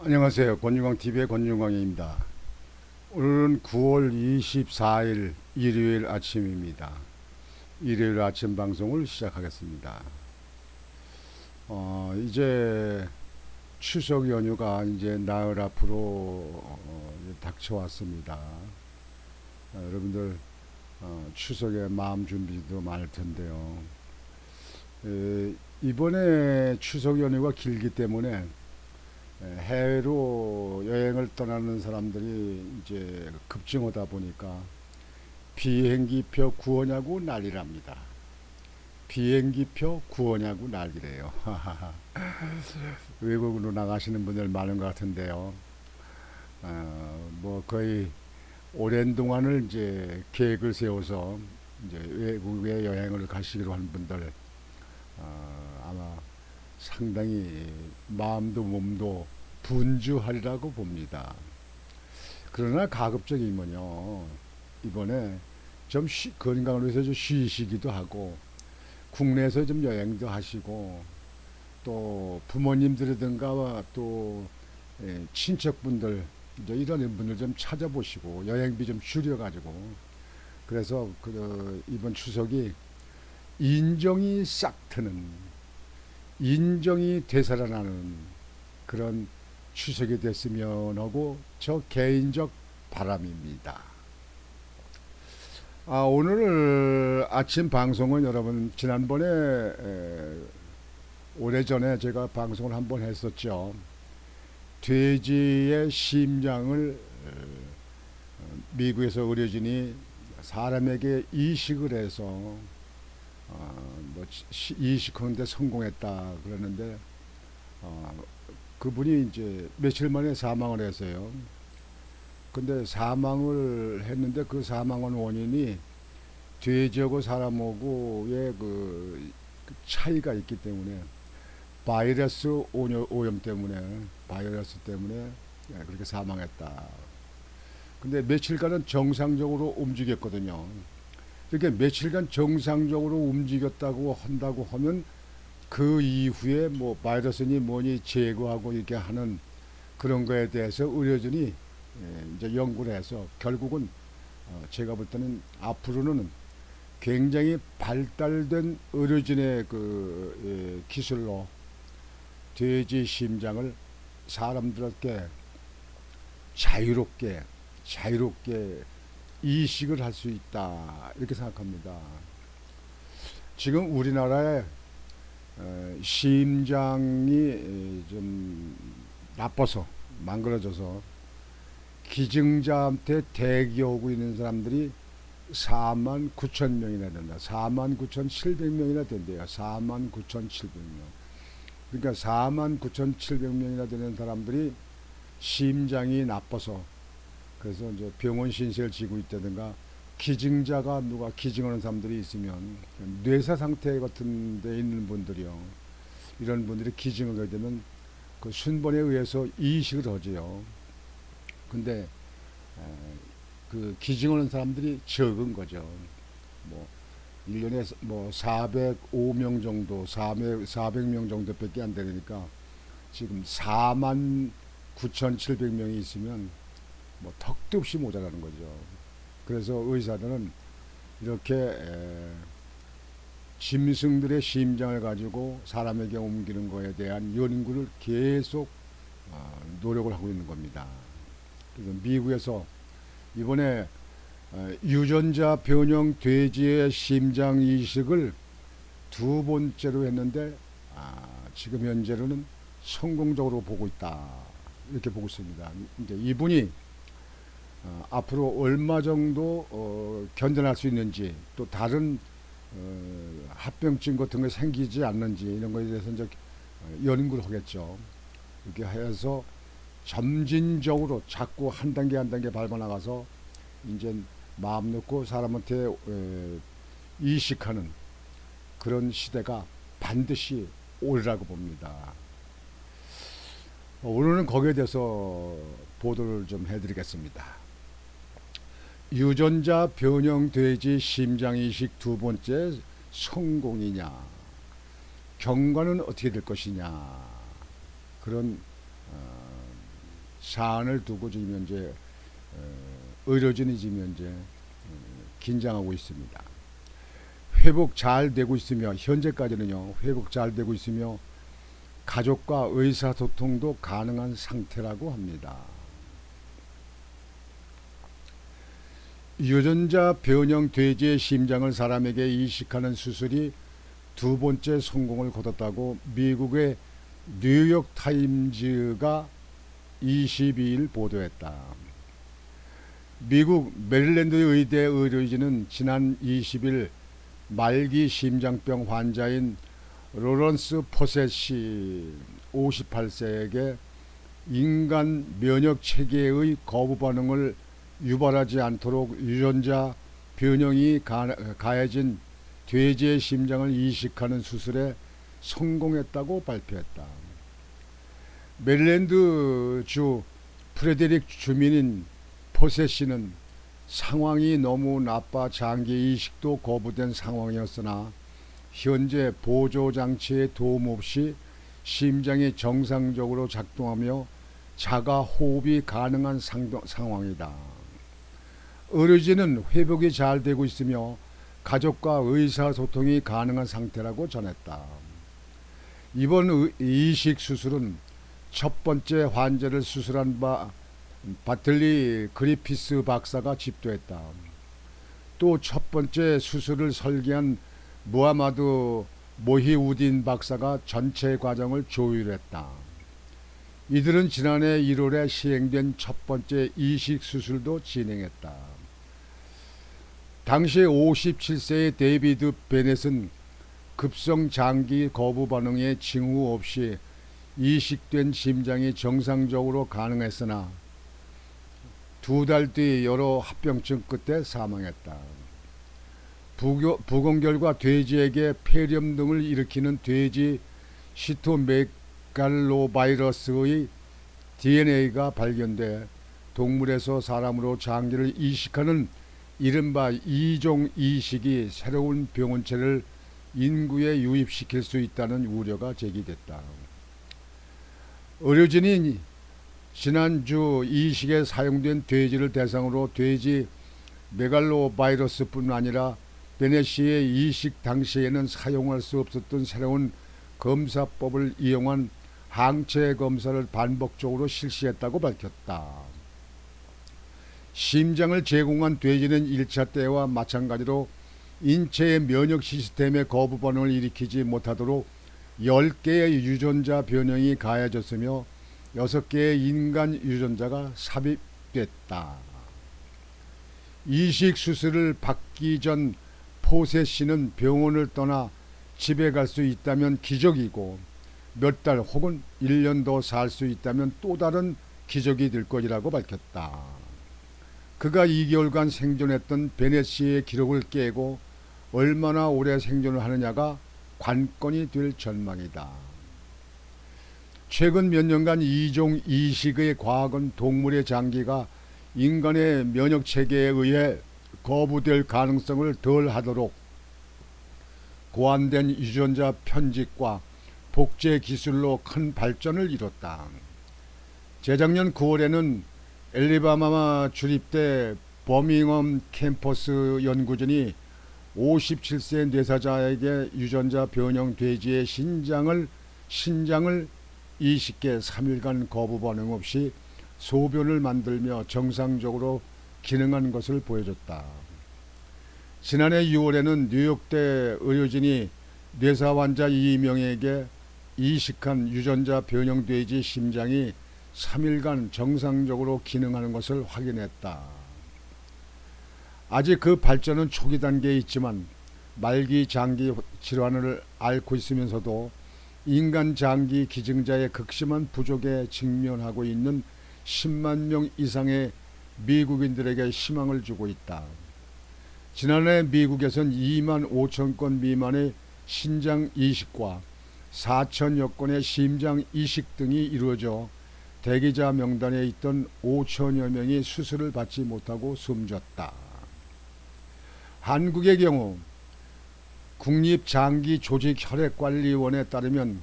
안녕하세요. 권중광TV의 권중광입니다. 오늘은 9월 24일 일요일 아침입니다. 일요일 아침 방송을 시작하겠습니다. 이제 추석 연휴가 이제 나흘 앞으로 닥쳐왔습니다. 여러분들 추석에 마음 준비도 많을 텐데요. 이번에 추석 연휴가 길기 때문에 해외로 여행을 떠나는 사람들이 이제 급증하다 보니까 비행기표 구하냐고 난리랍니다. 비행기표 구하냐고 난리래요. 외국으로 나가시는 분들 많은 것 같은데요. 뭐 거의 오랜 동안을 이제 계획을 세워서 이제 외국에 여행을 가시기로 한 분들 아마 상당히 마음도 몸도 분주하리라고 봅니다. 그러나 가급적이면요, 이번에 좀 건강을 위해서 좀 쉬시기도 하고 국내에서 좀 여행도 하시고 또 부모님들이든가 또 친척분들 이제 이런 분들 좀 찾아보시고 여행비 좀 줄여가지고 그래서 이번 추석이 인정이 싹 트는 인정이 되살아나는 그런 추석이 됐으면 하고 저 개인적 바람입니다. 오늘 아침 방송은 여러분 지난번에 오래전에 제가 방송을 한번 했었죠. 돼지의 심장을 미국에서 의료진이 사람에게 이식을 해서 뭐 이식하는데 성공했다 그러는데 그분이 이제 며칠 만에 사망을 했어요. 근데 사망을 했는데 그 사망한 원인이 돼지하고 사람하고의 그 차이가 있기 때문에 바이러스 오염 때문에 바이러스 때문에 그렇게 사망했다. 근데 며칠간은 정상적으로 움직였거든요. 이렇게 며칠간 정상적으로 움직였다고 한다고 하면 그 이후에 뭐 바이러스니 뭐니 제거하고 이렇게 하는 그런 거에 대해서 의료진이 이제 연구를 해서 결국은 제가 볼 때는 앞으로는 굉장히 발달된 의료진의 기술로 돼지 심장을 사람들에게 자유롭게 이식을 할 수 있다 이렇게 생각합니다. 지금 우리나라에 심장이 좀 나빠서 망가져서 기증자한테 대기하고 있는 사람들이 4만 9천 명이나 된다. 4만 9,700명이나 된대요. 4만 9,700명. 그러니까 4만 9,700명이나 되는 사람들이 심장이 나빠서 그래서 이제 병원 신세를 지고 있다든가 기증자가 누가 기증하는 사람들이 있으면 뇌사 상태 같은 데 있는 분들이요. 이런 분들이 기증하게 되면 그 순번에 의해서 이식을 하지요. 근데 그 기증하는 사람들이 적은 거죠. 뭐 1년에 뭐 405명 정도, 400명 정도밖에 안 되니까 지금 4만 9,700명이 있으면 뭐 턱도 없이 모자라는 거죠. 그래서 의사들은 이렇게 짐승들의 심장을 가지고 사람에게 옮기는 것에 대한 연구를 계속 노력을 하고 있는 겁니다. 그래서 미국에서 이번에 유전자 변형 돼지의 심장 이식을 두 번째로 했는데 지금 현재로는 성공적으로 보고 있다 이렇게 보고 있습니다. 이제 이분이 앞으로 얼마 정도 견뎌낼 수 있는지 또 다른 합병증 같은 거 생기지 않는지 이런 거에 대해서 이제 연구를 하겠죠. 이렇게 해서 점진적으로 자꾸 한 단계 한 단계 밟아 나가서 이제 마음 놓고 사람한테 이식하는 그런 시대가 반드시 오리라고 봅니다. 오늘은 거기에 대해서 보도를 좀 해드리겠습니다. 유전자 변형 돼지 심장 이식 두 번째 성공이냐, 경과는 어떻게 될 것이냐, 그런 사안을 두고 지금 현재 의료진이 지금 현재 긴장하고 있습니다. 회복 잘 되고 있으며 현재까지는요 회복 잘 되고 있으며 가족과 의사소통도 가능한 상태라고 합니다. 유전자 변형 돼지의 심장을 사람에게 이식하는 수술이 두 번째 성공을 거뒀다고 미국의 뉴욕 타임즈가 22일 보도했다. 미국 메릴랜드 의대 의료진은 지난 20일 말기 심장병 환자인 로런스 포셋시 58세에게 인간 면역 체계의 거부 반응을 유발하지 않도록 유전자 변형이 가해진 돼지의 심장을 이식하는 수술에 성공했다고 발표했다. 메릴랜드 주 프레데릭 주민인 포셋시는 상황이 너무 나빠 장기 이식도 거부된 상황이었으나 현재 보조장치의 도움 없이 심장이 정상적으로 작동하며 자가 호흡이 가능한 상황이다. 의료진은 회복이 잘 되고 있으며 가족과 의사소통이 가능한 상태라고 전했다. 이번 이식 수술은 첫 번째 환자를 수술한 바틀리 그리피스 박사가 집도했다. 또 첫 번째 수술을 설계한 무하마드 모히우딘 박사가 전체 과정을 조율했다. 이들은 지난해 1월에 시행된 첫 번째 이식 수술도 진행했다. 당시 57세의 데이비드 베넷은 급성 장기 거부 반응의 징후 없이 이식된 심장이 정상적으로 가능했으나 2달 뒤 여러 합병증 끝에 사망했다. 부검 결과 돼지에게 폐렴 등을 일으키는 돼지 시토메갈로바이러스의 DNA가 발견돼 동물에서 사람으로 장기를 이식하는 이른바 이종 이식이 새로운 병원체를 인구에 유입시킬 수 있다는 우려가 제기됐다. 의료진이 지난주 이식에 사용된 돼지를 대상으로 돼지 메갈로바이러스뿐 아니라 베넷시의 이식 당시에는 사용할 수 없었던 새로운 검사법을 이용한 항체 검사를 반복적으로 실시했다고 밝혔다. 심장을 제공한 돼지는 1차 때와 마찬가지로 인체의 면역 시스템의 거부 반응을 일으키지 못하도록 10개의 유전자 변형이 가해졌으며 6개의 인간 유전자가 삽입됐다. 이식 수술을 받기 전 포셋시는 병원을 떠나 집에 갈 수 있다면 기적이고 몇 달 혹은 1년 더 살 수 있다면 또 다른 기적이 될 것이라고 밝혔다. 그가 2개월간 생존했던 베넷시의 기록을 깨고 얼마나 오래 생존을 하느냐가 관건이 될 전망이다. 최근 몇 년간 이종 이식의 과학은 동물의 장기가 인간의 면역 체계에 의해 거부될 가능성을 덜 하도록 고안된 유전자 편집과 복제 기술로 큰 발전을 이뤘다. 재작년 9월에는 엘리바마 주립대 버밍엄 캠퍼스 연구진이 57세 뇌사자에게 유전자 변형 돼지의 신장을 이식해 3일간 거부 반응 없이 소변을 만들며 정상적으로 기능한 것을 보여줬다. 지난해 6월에는 뉴욕대 의료진이 뇌사 환자 2명에게 이식한 유전자 변형 돼지 심장이 3일간 정상적으로 기능하는 것을 확인했다. 아직 그 발전은 초기 단계에 있지만 말기 장기 질환을 앓고 있으면서도 인간 장기 기증자의 극심한 부족에 직면하고 있는 10만 명 이상의 미국인들에게 희망을 주고 있다. 지난해 미국에선 2만 5천 건 미만의 신장 이식과 4천여 건의 심장 이식 등이 이루어져 대기자 명단에 있던 5천여 명이 수술을 받지 못하고 숨졌다. 한국의 경우 국립장기조직혈액관리원에 따르면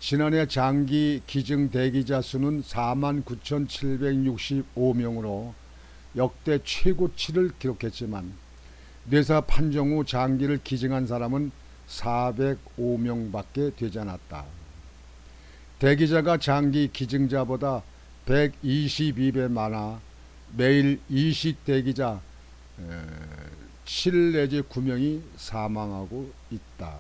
지난해 장기 기증 대기자 수는 49,765명으로 역대 최고치를 기록했지만 뇌사 판정 후 장기를 기증한 사람은 405명밖에 되지 않았다. 대기자가 장기 기증자보다 122배 많아 매일 이식 대기자 7 내지 9명이 사망하고 있다.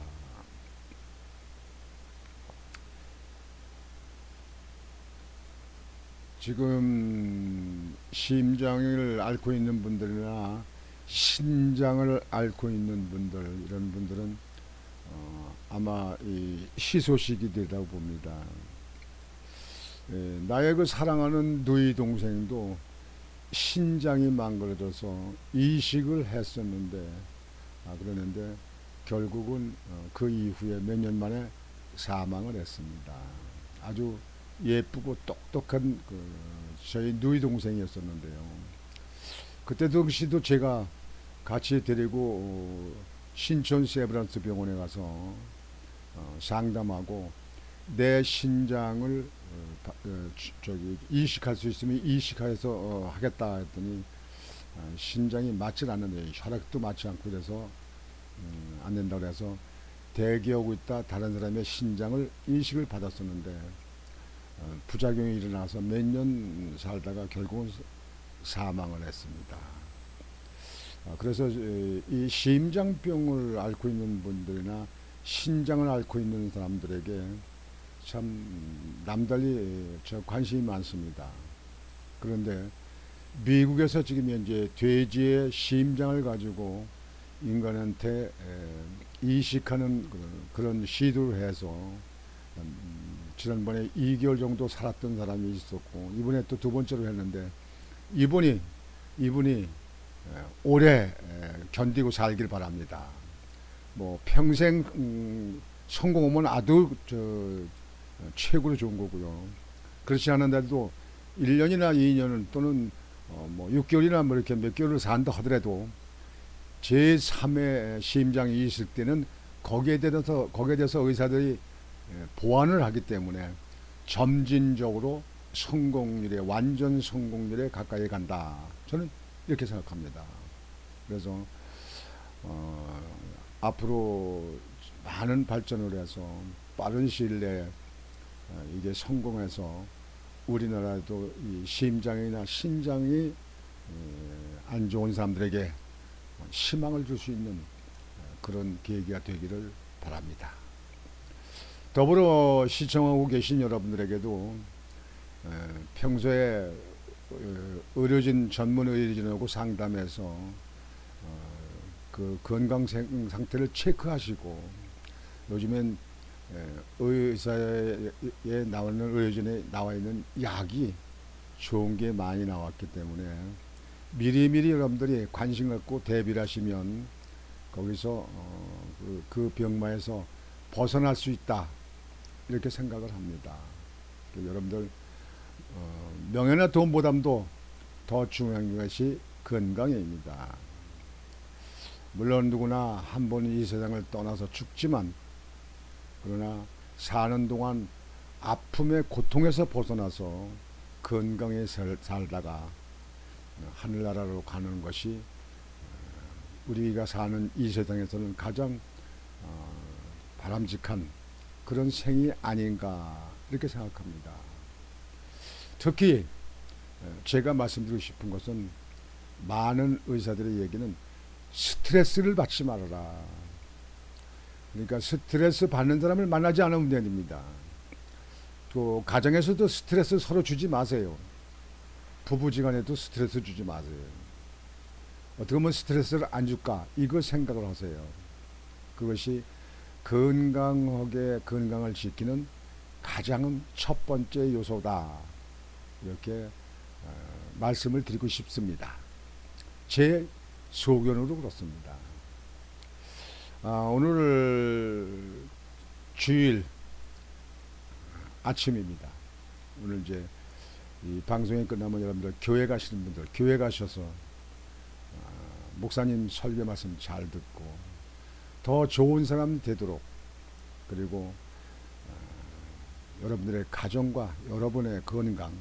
지금 심장을 앓고 있는 분들이나 신장을 앓고 있는 분들, 이런 분들은 아마 이 희소식이 되다고 봅니다. 나의 그 사랑하는 누이 동생도 신장이 망가져서 이식을 했었는데, 그러는데 결국은 그 이후에 몇 년 만에 사망을 했습니다. 아주 예쁘고 똑똑한 저희 누이 동생이었었는데요. 그때 당시도 제가 같이 데리고 신촌 세브란스 병원에 가서 상담하고 내 신장을 이식할 수 있으면 이식해서 하겠다 했더니 신장이 맞질 않는데 혈액도 맞지 않고 그래서 안 된다고 해서 대기하고 있다 다른 사람의 신장을 이식을 받았었는데 부작용이 일어나서 몇 년 살다가 결국은 사망을 했습니다. 그래서 이 심장병을 앓고 있는 분들이나 신장을 앓고 있는 사람들에게 참 남달리 저 관심이 많습니다. 그런데 미국에서 지금 현재 돼지의 심장을 가지고 인간한테 이식하는 그런 시도를 해서 지난번에 2개월 정도 살았던 사람이 있었고 이번에 또 두 번째로 했는데 이분이 오래 견디고 살길 바랍니다. 뭐 평생 성공하면 아주 최고로 좋은 거고요. 그렇지 않은데도 1년이나 2년 또는 뭐 6개월이나 뭐 이렇게 몇 개월을 산다 하더라도 제3의 심장이 있을 때는 거기에 대해서 의사들이 보완을 하기 때문에 점진적으로 성공률에 완전 성공률에 가까이 간다. 저는 이렇게 생각합니다. 그래서 앞으로 많은 발전을 해서 빠른 시일 내에 이게 성공해서 우리나라도 이 심장이나 신장이 안 좋은 사람들에게 희망을 줄 수 있는 그런 계기가 되기를 바랍니다. 더불어 시청하고 계신 여러분들에게도 평소에 의료진 전문 의료진하고 상담해서 그 건강 상태를 체크하시고 요즘엔 의사에 나오는 의료진에 나와 있는 약이 좋은 게 많이 나왔기 때문에 미리미리 여러분들이 관심 갖고 대비를 하시면 거기서 그 병마에서 벗어날 수 있다 이렇게 생각을 합니다. 여러분들 명예나 돈보담도 더 중요한 것이 건강입니다. 물론 누구나 한 번 이 세상을 떠나서 죽지만 그러나 사는 동안 아픔의 고통에서 벗어나서 건강에 살다가 하늘나라로 가는 것이 우리가 사는 이 세상에서는 가장 바람직한 그런 생이 아닌가 이렇게 생각합니다. 특히 제가 말씀드리고 싶은 것은 많은 의사들의 얘기는 스트레스를 받지 말아라. 그러니까 스트레스 받는 사람을 만나지 않으면 됩니다. 또 가정에서도 스트레스 서로 주지 마세요. 부부지간에도 스트레스 주지 마세요. 어떻게 하면 스트레스를 안 줄까 이거 생각을 하세요. 그것이 건강을 지키는 가장 첫 번째 요소다 이렇게 말씀을 드리고 싶습니다. 제 소견으로 그렇습니다. 오늘 주일 아침입니다. 오늘 이제 이 방송이 끝나면 여러분들 교회 가시는 분들 교회 가셔서 목사님 설교 말씀 잘 듣고 더 좋은 사람 되도록 그리고 여러분들의 가정과 여러분의 건강,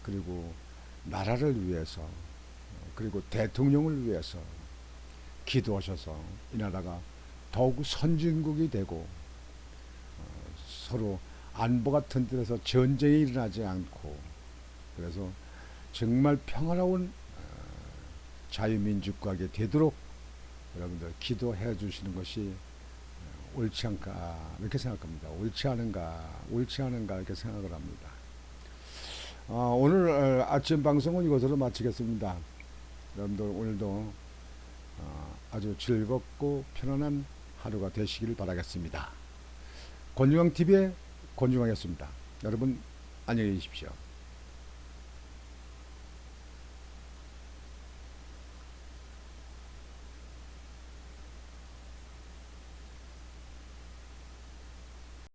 그리고 나라를 위해서, 그리고 대통령을 위해서 기도하셔서 이 나라가 더욱 선진국이 되고 서로 안보가 튼튼해서 전쟁이 일어나지 않고, 그래서 정말 평화로운 자유민주국가가 되도록 여러분들 기도해 주시는 것이 옳지 않까 이렇게 생각합니다. 옳지 않은가 이렇게 생각을 합니다. 오늘 아침 방송은 이것으로 마치겠습니다. 여러분들 오늘도 아주 즐겁고 편안한 하루가 되시길 바라겠습니다. 권중앙TV의 권중앙이었습니다. 여러분 안녕히 계십시오.